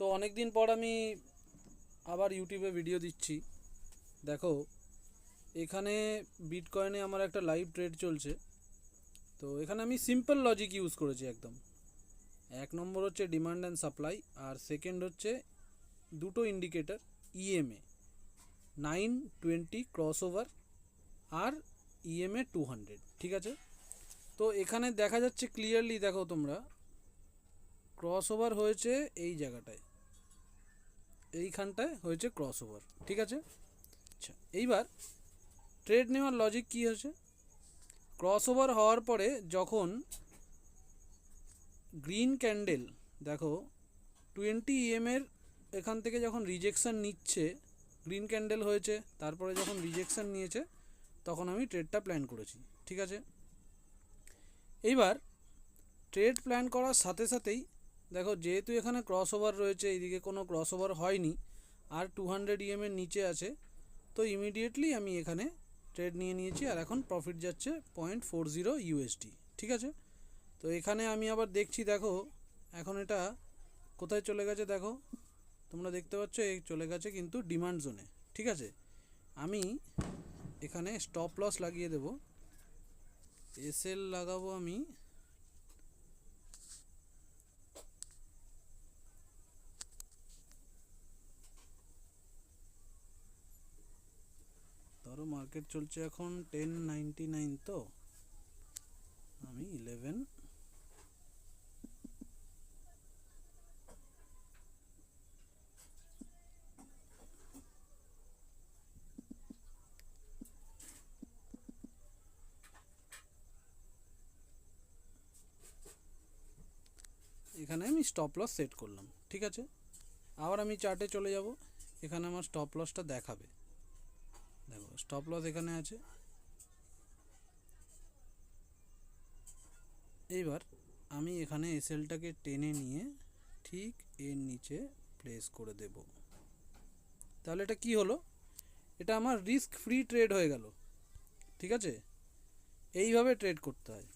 তো অনেক দিন পর আমি আবার ইউটিউবে ভিডিও দিচ্ছি। দেখো, এখানে বিটকয়েনে আমার একটা লাইভ ট্রেড চলছে। তো এখানে আমি সিম্পল লজিক ইউজ করেছি একদম। এক নম্বর হচ্ছে ডিমান্ড অ্যান্ড সাপ্লাই, আর সেকেন্ড হচ্ছে দুটো ইন্ডিকেটর, ইএমএ 920 ক্রস ওভার আর ইএমএ 200। ঠিক আছে, তো এখানে দেখা যাচ্ছে ক্লিয়ারলি, দেখো তোমরা, ক্রস ওভার হয়েছে এই জায়গাটায়, এইখানটায় হয়েছে ক্রস ওভার। ঠিক আছে, আচ্ছা এইবার ট্রেড নেওয়ার লজিক কী হয়েছে, ক্রস ওভার হওয়ার পরে যখন গ্রিন ক্যান্ডেল, দেখো 20 ইএমের এখান থেকে যখন রিজেকশান নিচ্ছে, গ্রিন ক্যান্ডেল হয়েছে, তারপরে যখন রিজেকশান নিয়েছে তখন আমি ট্রেডটা প্ল্যান করেছি। ঠিক আছে, এইবার ট্রেড প্ল্যান করার সাথে সাথেই দেখো, যেহেতু এখানে ক্রস ওভার রয়েছে, এইদিকে কোনো ক্রস ওভার হয়নি আর 200 ইএমের নিচে আছে, তো ইমিডিয়েটলি আমি এখানে ট্রেড নিয়ে নিয়েছি আর এখন প্রফিট যাচ্ছে 0.40 ইউএসডি। ঠিক আছে, তো এখানে আমি আবার দেখছি, দেখো এখন এটা কোথায় চলে গেছে, দেখো তোমরা দেখতে পাচ্ছ, এই চলে গেছে কিন্তু ডিমান্ড জোনে। ঠিক আছে, আমি এখানে স্টপ লস লাগিয়ে দেব, এসএল লাগাবো আমি ধরো মার্কেট চলছে এখন 1099, তো আমি 11 এখানে আমি স্টপ লস সেট করলাম। ঠিক আছে, আবার আমি চার্টে চলে যাব, এখানে আমার স্টপ লসটা দেখাবে, দেখো স্টপ লস এখানে আছে। এইবার আমি এখানে এসএলটাকে টেনে নিয়ে ঠিক এর নিচে প্লেস করে দেব। তাহলে এটা কি হলো, এটা আমার রিস্ক ফ্রি ট্রেড হয়ে গেল। ঠিক আছে, এইভাবে ট্রেড করতে হয়।